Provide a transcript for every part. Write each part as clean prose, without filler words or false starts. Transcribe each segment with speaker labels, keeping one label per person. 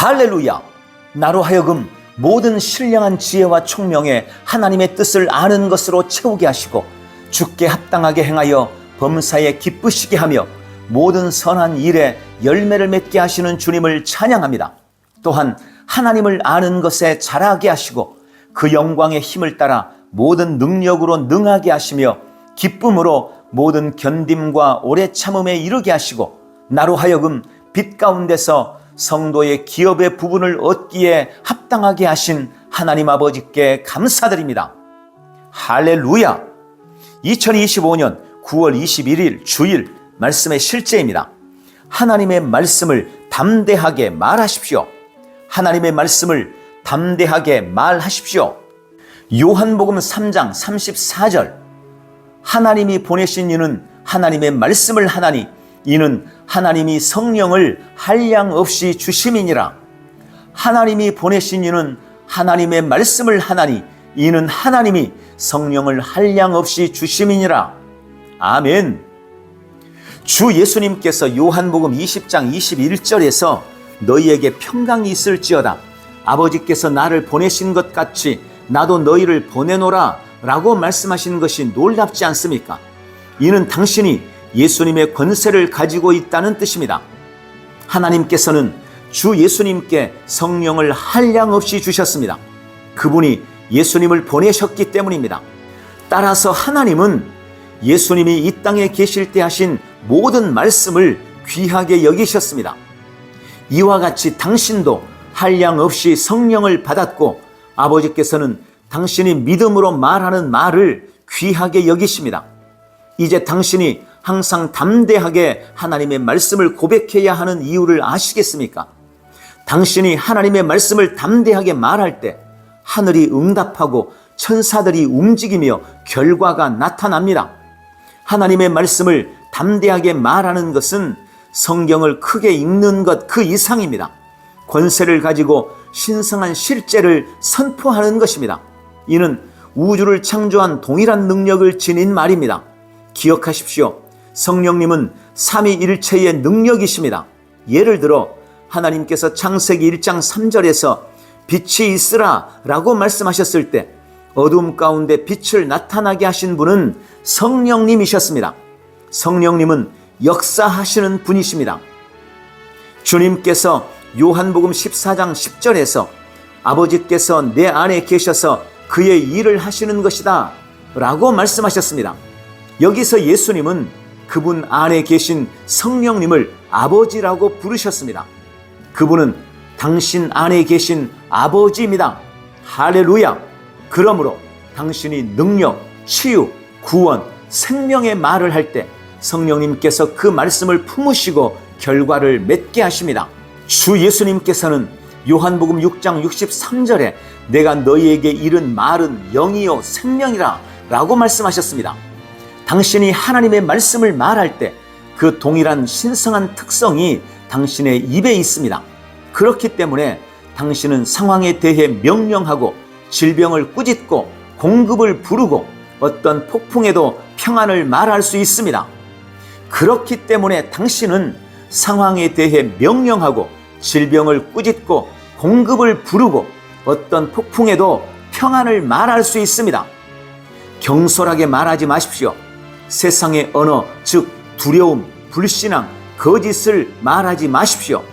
Speaker 1: 할렐루야! 나로 하여금 모든 신령한 지혜와 총명에 하나님의 뜻을 아는 것으로 채우게 하시고 주께 합당하게 행하여 범사에 기쁘시게 하며 모든 선한 일에 열매를 맺게 하시는 주님을 찬양합니다. 또한 하나님을 아는 것에 자라게 하시고 그 영광의 힘을 따라 모든 능력으로 능하게 하시며 기쁨으로 모든 견딤과 오래 참음에 이르게 하시고 나로 하여금 빛 가운데서 성도의 기업의 부분을 얻기에 합당하게 하신 하나님 아버지께 감사드립니다. 할렐루야! 2025년 9월 21일 주일 말씀의 실제입니다. 하나님의 말씀을 담대하게 말하십시오. 하나님의 말씀을 담대하게 말하십시오. 요한복음 3장 34절 하나님이 보내신 이는 하나님의 말씀을 하나니 이는 하나님이 성령을 한량없이 주심이니라. 하나님이 보내신 이는 하나님의 말씀을 하나니 이는 하나님이 성령을 한량없이 주심이니라. 아멘. 주 예수님께서 요한복음 20장 21절에서 너희에게 평강이 있을지어다. 아버지께서 나를 보내신 것 같이 나도 너희를 보내노라 라고 말씀하신 것이 놀랍지 않습니까? 이는 당신이 예수님의 권세를 가지고 있다는 뜻입니다. 하나님께서는 주 예수님께 성령을 한량없이 주셨습니다. 그분이 예수님을 보내셨기 때문입니다. 따라서 하나님은 예수님이 이 땅에 계실 때 하신 모든 말씀을 귀하게 여기셨습니다. 이와 같이 당신도 한량없이 성령을 받았고 아버지께서는 당신이 믿음으로 말하는 말을 귀하게 여기십니다. 이제 당신이 항상 담대하게 하나님의 말씀을 고백해야 하는 이유를 아시겠습니까? 당신이 하나님의 말씀을 담대하게 말할 때 하늘이 응답하고 천사들이 움직이며 결과가 나타납니다. 하나님의 말씀을 담대하게 말하는 것은 성경을 크게 읽는 것 그 이상입니다. 권세를 가지고 신성한 실제를 선포하는 것입니다. 이는 우주를 창조한 동일한 능력을 지닌 말입니다. 기억하십시오. 성령님은 삼위일체의 능력이십니다. 예를 들어 하나님께서 창세기 1장 3절에서 빛이 있으라 라고 말씀하셨을 때 어둠 가운데 빛을 나타나게 하신 분은 성령님이셨습니다. 성령님은 역사하시는 분이십니다. 주님께서 요한복음 14장 10절에서 아버지께서 내 안에 계셔서 그의 일을 하시는 것이다 라고 말씀하셨습니다. 여기서 예수님은 그분 안에 계신 성령님을 아버지라고 부르셨습니다. 그분은 당신 안에 계신 아버지입니다. 할렐루야! 그러므로 당신이 능력, 치유, 구원, 생명의 말을 할 때 성령님께서 그 말씀을 품으시고 결과를 맺게 하십니다. 주 예수님께서는 요한복음 6장 63절에 내가 너희에게 이른 말은 영이요 생명이라 라고 말씀하셨습니다. 당신이 하나님의 말씀을 말할 때 그 동일한 신성한 특성이 당신의 입에 있습니다. 그렇기 때문에 당신은 상황에 대해 명령하고 질병을 꾸짖고 공급을 부르고 어떤 폭풍에도 평안을 말할 수 있습니다. 그렇기 때문에 당신은 상황에 대해 명령하고 질병을 꾸짖고 공급을 부르고 어떤 폭풍에도 평안을 말할 수 있습니다. 경솔하게 말하지 마십시오. 세상의 언어, 즉 두려움, 불신앙, 거짓을 말하지 마십시오.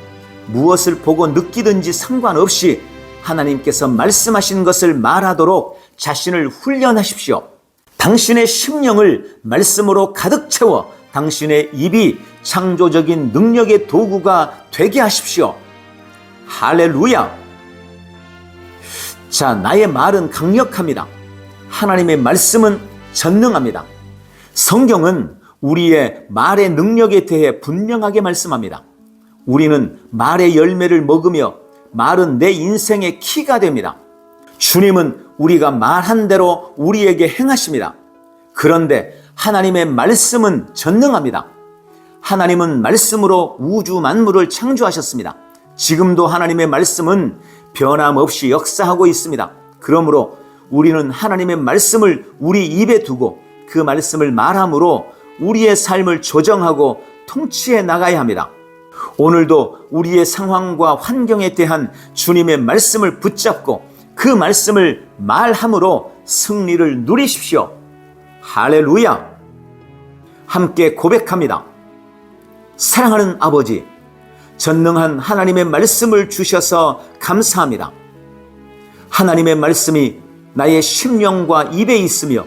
Speaker 1: 무엇을 보고 느끼든지 상관없이 하나님께서 말씀하신 것을 말하도록 자신을 훈련하십시오. 당신의 심령을 말씀으로 가득 채워 당신의 입이 창조적인 능력의 도구가 되게 하십시오. 할렐루야! 자, 나의 말은 강력합니다. 하나님의 말씀은 전능합니다. 성경은 우리의 말의 능력에 대해 분명하게 말씀합니다. 우리는 말의 열매를 먹으며 말은 내 인생의 키가 됩니다. 주님은 우리가 말한 대로 우리에게 행하십니다. 그런데 하나님의 말씀은 전능합니다. 하나님은 말씀으로 우주 만물을 창조하셨습니다. 지금도 하나님의 말씀은 변함없이 역사하고 있습니다. 그러므로 우리는 하나님의 말씀을 우리 입에 두고 그 말씀을 말함으로 우리의 삶을 조정하고 통치해 나가야 합니다. 오늘도 우리의 상황과 환경에 대한 주님의 말씀을 붙잡고 그 말씀을 말함으로 승리를 누리십시오. 할렐루야! 함께 고백합니다. 사랑하는 아버지, 전능한 하나님의 말씀을 주셔서 감사합니다. 하나님의 말씀이 나의 심령과 입에 있으며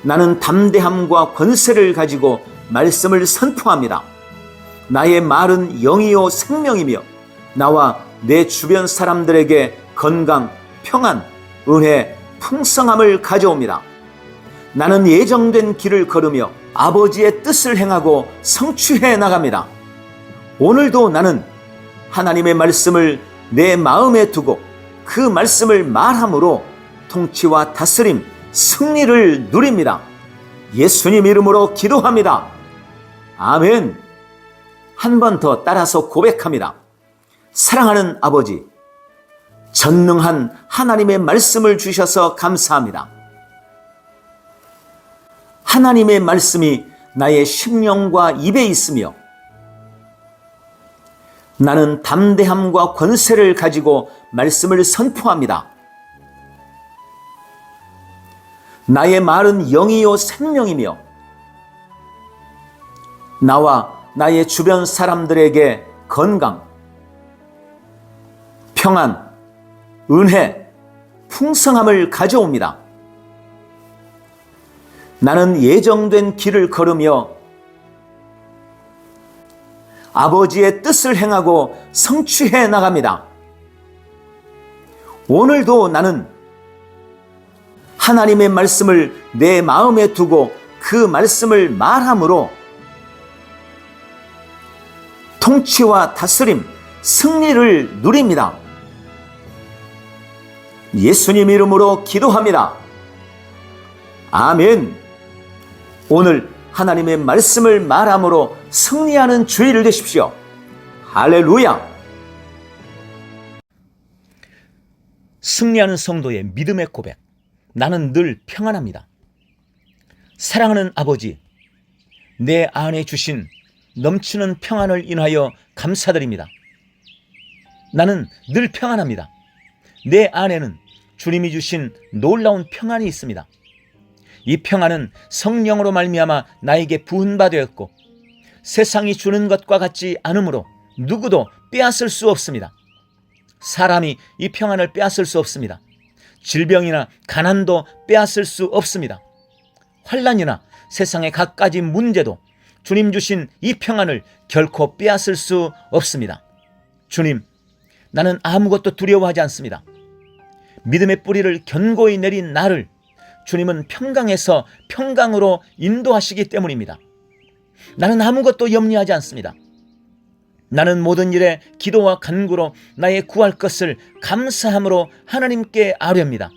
Speaker 1: 나는 담대함과 권세를 가지고 말씀을 선포합니다. 나의 말은 영이요 생명이며 나와 내 주변 사람들에게 건강, 평안, 은혜, 풍성함을 가져옵니다. 나는 예정된 길을 걸으며 아버지의 뜻을 행하고 성취해 나갑니다. 오늘도 나는 하나님의 말씀을 내 마음에 두고 그 말씀을 말함으로 통치와 다스림, 승리를 누립니다. 예수님 이름으로 기도합니다. 아멘. 한 번 더 따라서 고백합니다. 사랑하는 아버지, 전능한 하나님의 말씀을 주셔서 감사합니다. 하나님의 말씀이 나의 심령과 입에 있으며 나는 담대함과 권세를 가지고 말씀을 선포합니다. 나의 말은 영이요 생명이며 나와 나의 주변 사람들에게 건강, 평안, 은혜, 풍성함을 가져옵니다. 나는 예정된 길을 걸으며 아버지의 뜻을 행하고 성취해 나갑니다. 오늘도 나는 하나님의 말씀을 내 마음에 두고 그 말씀을 말함으로 통치와 다스림, 승리를 누립니다. 예수님 이름으로 기도합니다. 아멘. 오늘 하나님의 말씀을 말함으로 승리하는 주일을 되십시오. 할렐루야. 승리하는 성도의 믿음의 고백. 나는 늘 평안합니다. 사랑하는 아버지, 내 안에 주신 넘치는 평안을 인하여 감사드립니다. 나는 늘 평안합니다. 내 안에는 주님이 주신 놀라운 평안이 있습니다. 이 평안은 성령으로 말미암아 나에게 부은바되었고 세상이 주는 것과 같지 않으므로 누구도 빼앗을 수 없습니다. 사람이 이 평안을 빼앗을 수 없습니다. 질병이나 가난도 빼앗을 수 없습니다. 환난이나 세상의 갖가지 문제도 주님 주신 이 평안을 결코 빼앗을 수 없습니다. 주님, 나는 아무것도 두려워하지 않습니다. 믿음의 뿌리를 견고히 내린 나를 주님은 평강에서 평강으로 인도하시기 때문입니다. 나는 아무것도 염려하지 않습니다. 나는 모든 일에 기도와 간구로 나의 구할 것을 감사함으로 하나님께 아뢰옵니다.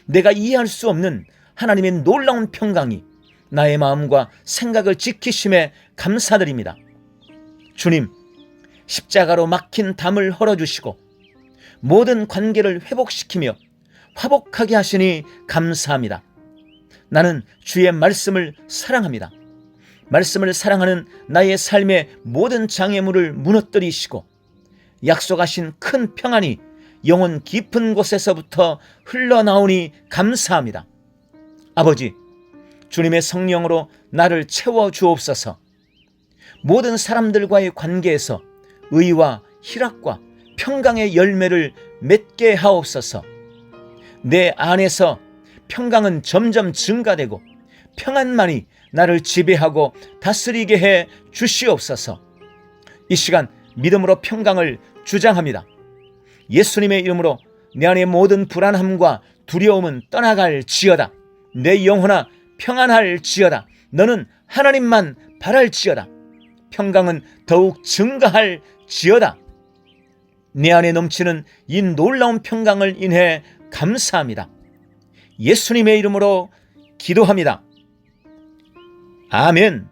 Speaker 1: 내가 이해할 수 없는 하나님의 놀라운 평강이 나의 마음과 생각을 지키심에 감사드립니다. 주님, 십자가로 막힌 담을 헐어주시고 모든 관계를 회복시키며 화복하게 하시니 감사합니다. 나는 주의 말씀을 사랑합니다. 말씀을 사랑하는 나의 삶의 모든 장애물을 무너뜨리시고 약속하신 큰 평안이 영혼 깊은 곳에서부터 흘러나오니 감사합니다. 아버지, 주님의 성령으로 나를 채워 주옵소서. 모든 사람들과의 관계에서 의와 희락과 평강의 열매를 맺게 하옵소서. 내 안에서 평강은 점점 증가되고 평안만이 나를 지배하고 다스리게 해 주시옵소서. 이 시간 믿음으로 평강을 주장합니다. 예수님의 이름으로 내 안의 모든 불안함과 두려움은 떠나갈지어다. 내 영혼아 평안할지어다. 너는 하나님만 바랄지어다. 평강은 더욱 증가할지어다. 내 안에 넘치는 이 놀라운 평강을 인해 감사합니다. 예수님의 이름으로 기도합니다. 아멘.